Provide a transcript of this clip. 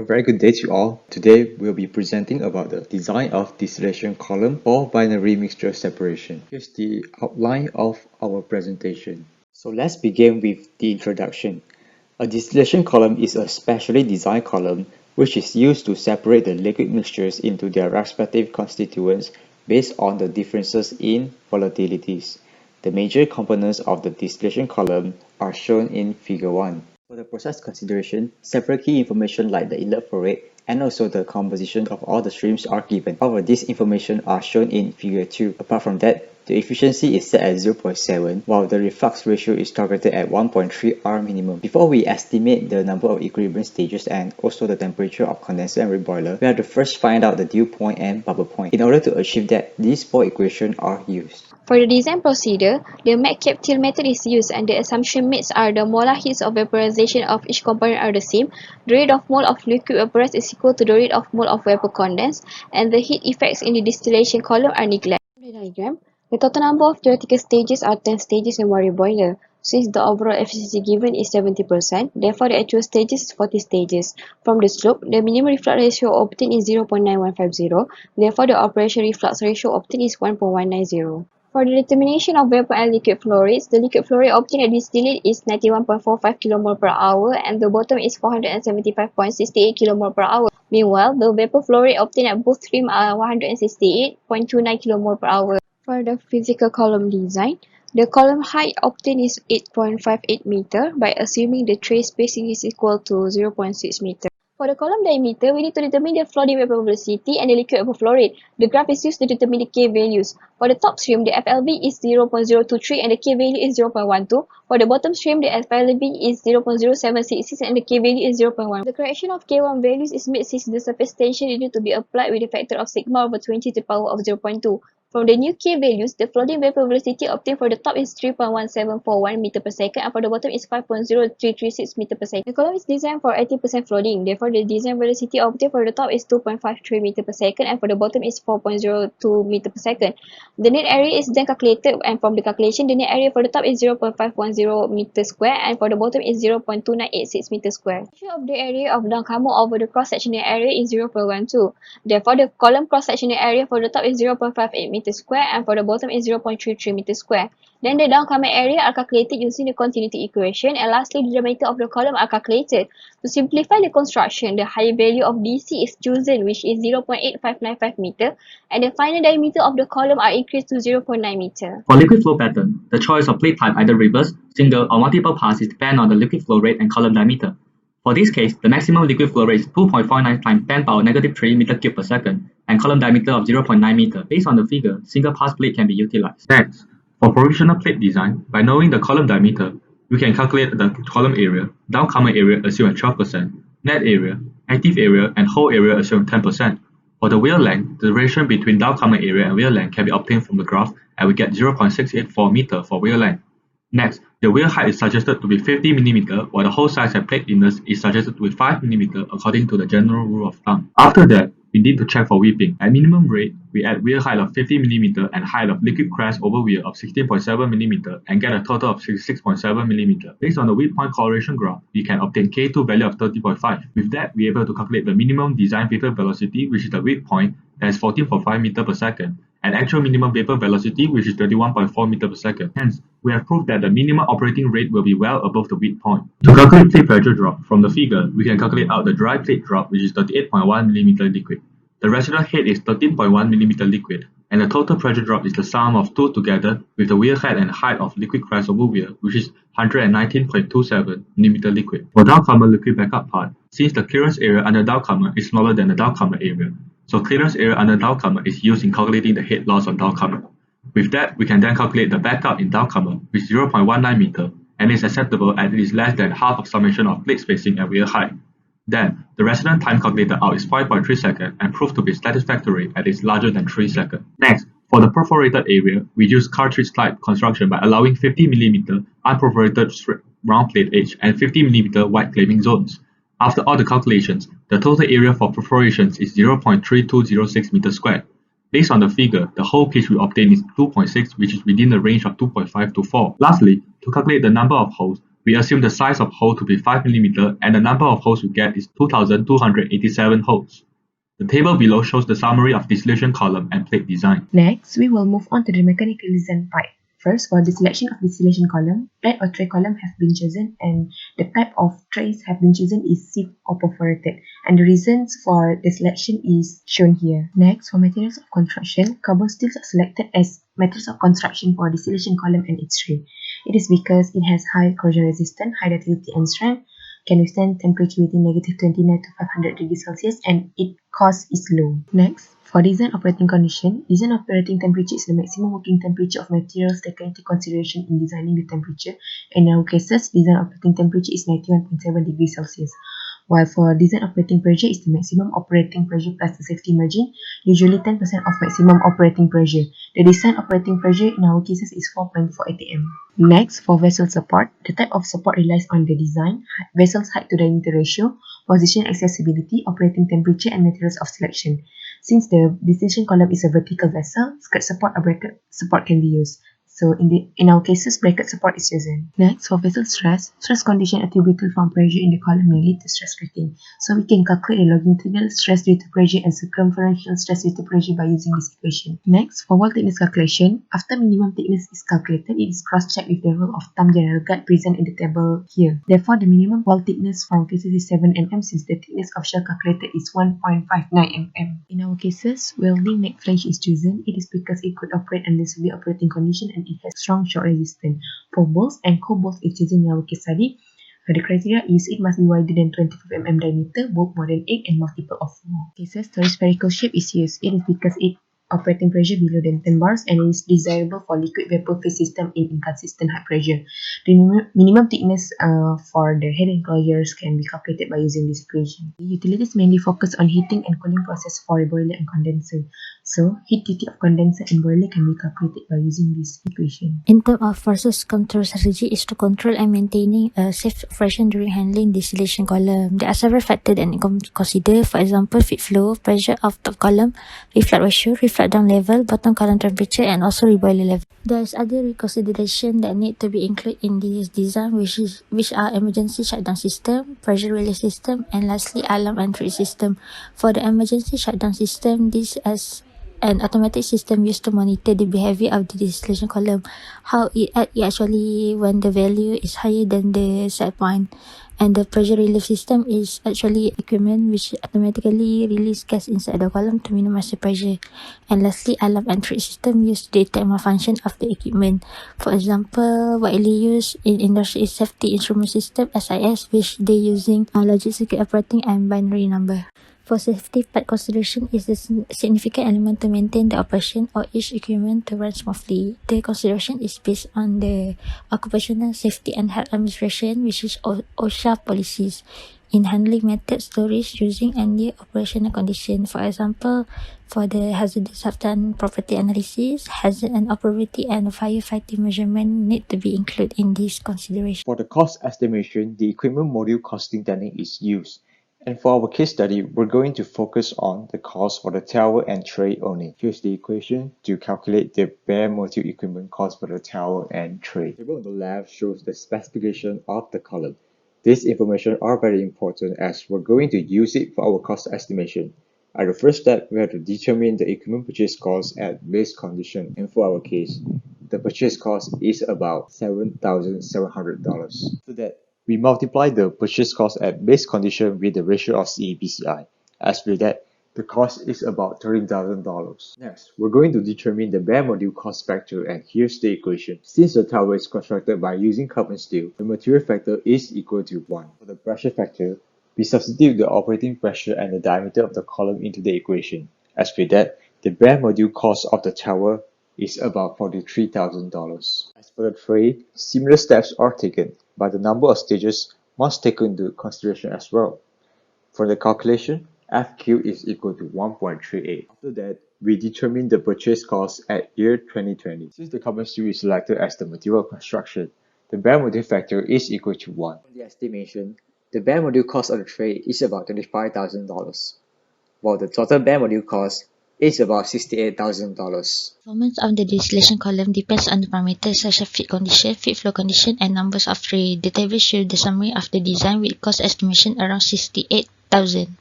A very good day to you all. Today we'll be presenting about the design of distillation column for binary mixture separation. Here's the outline of our presentation. So let's begin with the introduction. A distillation column is a specially designed column which is used to separate the liquid mixtures into their respective constituents based on the differences in volatilities. The major components of the distillation column are shown in Figure 1. For the process consideration, several key information like the inlet flow rate and also the composition of all the streams are given. However, these information are shown in Figure 2. Apart from that, the efficiency is set at 0.7 while the reflux ratio is targeted at 1.3 R minimum. Before we estimate the number of equilibrium stages and also the temperature of condenser and reboiler, we have to first find out the dew point and bubble point. In order to achieve that, these four equations are used. For the design procedure, the McCabe-Thiele method is used and the assumption mates are the molar heats of vaporization of each component are the same, the rate of mole of liquid vaporized is equal to the rate of mole of vapor condensed, and the heat effects in the distillation column are neglected. The diagram, the total number of theoretical stages are 10 stages in one reboiler. Since the overall efficiency given is 70%, therefore the actual stages is 40 stages. From the slope, the minimum reflux ratio obtained is 0.9150, therefore the operation reflux ratio obtained is 1.190. For the determination of vapor and liquid flow rates, the liquid flow rate obtained at distillate is 91.45 kmol per hour and the bottom is 475.68 kmol per hour. Meanwhile, the vapor flow rate obtained at both streams are 168.29 kmol per hour. For the physical column design, the column height obtained is 8.58 meter by assuming the tray spacing is equal to 0.6 meter. For the column diameter, we need to determine the flooding vapor velocity and the liquid vapor flow rate. The graph is used to determine the K values. For the top stream, the FLV is 0.023 and the K value is 0.12. For the bottom stream, the FLV is 0.0766 and the K value is 0.1. The correction of K1 values is made since the surface tension needed to be applied with a factor of sigma over 20 to the power of 0.2. From the new K values, the flooding vapor velocity obtained for the top is 3.1741 meter per second and for the bottom is 5.0336 meter per second. The column is designed for 80% flooding, therefore the design velocity obtained for the top is 2.53 meter per second and for the bottom is 4.02 meter per second. The net area is then calculated and from the calculation, the net area for the top is 0.510 meter square and for the bottom is 0.2986 meter square. The ratio of the area of downcomer over the cross-sectional area is 0.12. Therefore, the column cross-sectional area for the top is 0.58 meter square and for the bottom is 0.33 meter square. Then the downcomer area are calculated using the continuity equation and lastly the diameter of the column are calculated. To simplify the construction, the higher value of DC is chosen which is 0.8595 meter and the final diameter of the column are increased to 0.9 meter. For liquid flow pattern, the choice of plate type either reverse, single or multiple passes depend on the liquid flow rate and column diameter. For this case, the maximum liquid flow rate is 2.49 times 10 power negative 3 meter cube per second and column diameter of 0.9 meter. Based on the figure, single pass plate can be utilized. Next, for provisional plate design, by knowing the column diameter, we can calculate the column area, downcomer area assumed at 12%, net area, active area, and hole area assumed 10%. For the wheel length, the relation between downcomer area and wheel length can be obtained from the graph and we get 0.684 meter for wheel length. Next, the wheel height is suggested to be 50 mm while the hole size and plate thickness is suggested to be 5 mm according to the general rule of thumb. After that, we need to check for weeping. At minimum rate, we add wheel height of 50 mm and height of liquid crest over wheel of 16.7 mm and get a total of 66.7 mm. Based on the weep point correlation graph, we can obtain K2 value of 30.5. With that, we are able to calculate the minimum design vapor velocity, which is the weep point, that is 14.5 meter per second, and actual minimum vapor velocity, which is 31.4 meter per second. Hence, we have proved that the minimum operating rate will be well above the weep point. To calculate plate pressure drop, from the figure, we can calculate out the dry plate drop, which is 38.1 mm liquid. The residual head is 13.1 mm liquid, and the total pressure drop is the sum of two together with the wheel head and height of liquid crest over wheel, which is 119.27 mm liquid. For downcomer liquid backup part, since the clearance area under downcomer is smaller than the downcomer area, so clearance area under downcomer is used in calculating the head loss on downcomer. With that, we can then calculate the backup in downcomer with 0.19 meter and is acceptable as it is less than half of summation of plate spacing and wheel height. Then, the resident time calculated out is 5.3 seconds and proved to be satisfactory as it is larger than 3 seconds. Next, for the perforated area, we use cartridge type construction by allowing 50 mm unperforated round plate edge and 50 mm wide claiming zones. After all the calculations, the total area for perforations is 0.3206 meter squared. Based on the figure, the hole pitch we obtain is 2.6, which is within the range of 2.5 to 4. Lastly, to calculate the number of holes, We assume the size of hole to be 5 mm and the number of holes we get is 2,287 holes. The table below shows the summary of distillation column and plate design. Next, we will move on to the mechanical design part. First, for the selection of distillation column, plate or tray column have been chosen and the type of trays have been chosen is sieve or perforated, and the reasons for the selection is shown here. Next, for materials of construction, carbon steels are selected as materials of construction for distillation column and its tray. It is because it has high corrosion resistance, high ductility and strength, can withstand temperature within -29 to 500 degrees Celsius, and its cost is low. Next, for design operating condition, design operating temperature is the maximum working temperature of materials taken into consideration in designing the temperature. In our cases, design operating temperature is 91.7 degrees Celsius. While for design operating pressure is the maximum operating pressure plus the safety margin, usually 10% of maximum operating pressure. The design operating pressure in our cases is 4.4 atm. Next, for vessel support, the type of support relies on the design, vessel's height to diameter ratio, position accessibility, operating temperature, and materials of selection. Since the distillation column is a vertical vessel, skirt support or bracket support can be used. So in our cases, bracket support is chosen. Next, for vessel stress condition attributable from pressure in the column may lead to stress rating. So we can calculate the longitudinal stress due to pressure and circumferential stress due to pressure by using this equation. Next, for wall thickness calculation, after minimum thickness is calculated, it is cross-checked with the rule of thumb general guide present in the table here. Therefore, the minimum wall thickness for our cases is 7 mm since the thickness of shell calculated is 1.59 mm. In our cases, welding neck flange is chosen. It is because it could operate under severe operating condition and it has strong shock resistance. For bolts and co-bolts is chosen in our case study. The criteria is it must be wider than 25 mm diameter, bolt more than 8 and multiple of 4. Cases, the spherical shape is used. It is because it operating pressure below than 10 bars and is desirable for liquid vapor phase system in inconsistent high pressure. The minimum thickness for the head enclosures can be calculated by using this equation. The utilities mainly focus on heating and cooling process for a boiler and condenser. So, heat duty of condenser and boiler can be calculated by using this equation. In terms of process control strategy is to control and maintaining a safe operation during handling distillation column. There are several factors that need to consider. For example, feed flow, pressure of top column, reflux ratio, reflux down level, bottom column temperature, and also reboiler level. There is other consideration that need to be included in this design, which are emergency shutdown system, pressure relay system, and lastly alarm entry system. For the emergency shutdown system, this is an automatic system used to monitor the behavior of the distillation column, how it actually when the value is higher than the set point. And the pressure relief system is actually equipment which automatically release gas inside the column to minimize the pressure. And lastly, alarm entry system used to detect malfunction of the equipment. For example, widely used in industry is safety instrument system (SIS), which they using logic circuit operating and binary number. For safety part consideration is the significant element to maintain the operation of each equipment to run smoothly. The consideration is based on the Occupational Safety and Health Administration, which is OSHA policies, in handling method storage using any operational condition. For example, for the hazardous substance property analysis, hazard and operability and firefighting measurement need to be included in this consideration. For the cost estimation, the equipment module costing technique is used. And for our case study, we're going to focus on the cost for the tower and tray only. Here's the equation to calculate the bare module equipment cost for the tower and tray. The table on the left shows the specification of the column. These information are very important as we're going to use it for our cost estimation. At the first step, we have to determine the equipment purchase cost at base condition, and for our case, the purchase cost is about $7,700. So that we multiply the purchase cost at base condition with the ratio of CAPCI. As with that, the cost is about $13,000. Next, we're going to determine the bare module cost factor, and here's the equation. Since the tower is constructed by using carbon steel, the material factor is equal to 1. For the pressure factor, we substitute the operating pressure and the diameter of the column into the equation. As with that, the bare module cost of the tower is about $43,000. As for the tray, similar steps are taken, but the number of stages must take into consideration as well. For the calculation, FQ is equal to 1.38. After that, we determine the purchase cost at year 2020. Since the carbon steel is selected as the material of construction, the bare module factor is equal to 1. For the estimation, the bare module cost of the tray is about $25,000, while the total bare module cost is about $68,000. Performance of the distillation column depends on the parameters such as feed condition, feed flow condition, and numbers of trays. The table shows the summary of the design with cost estimation around $68,000.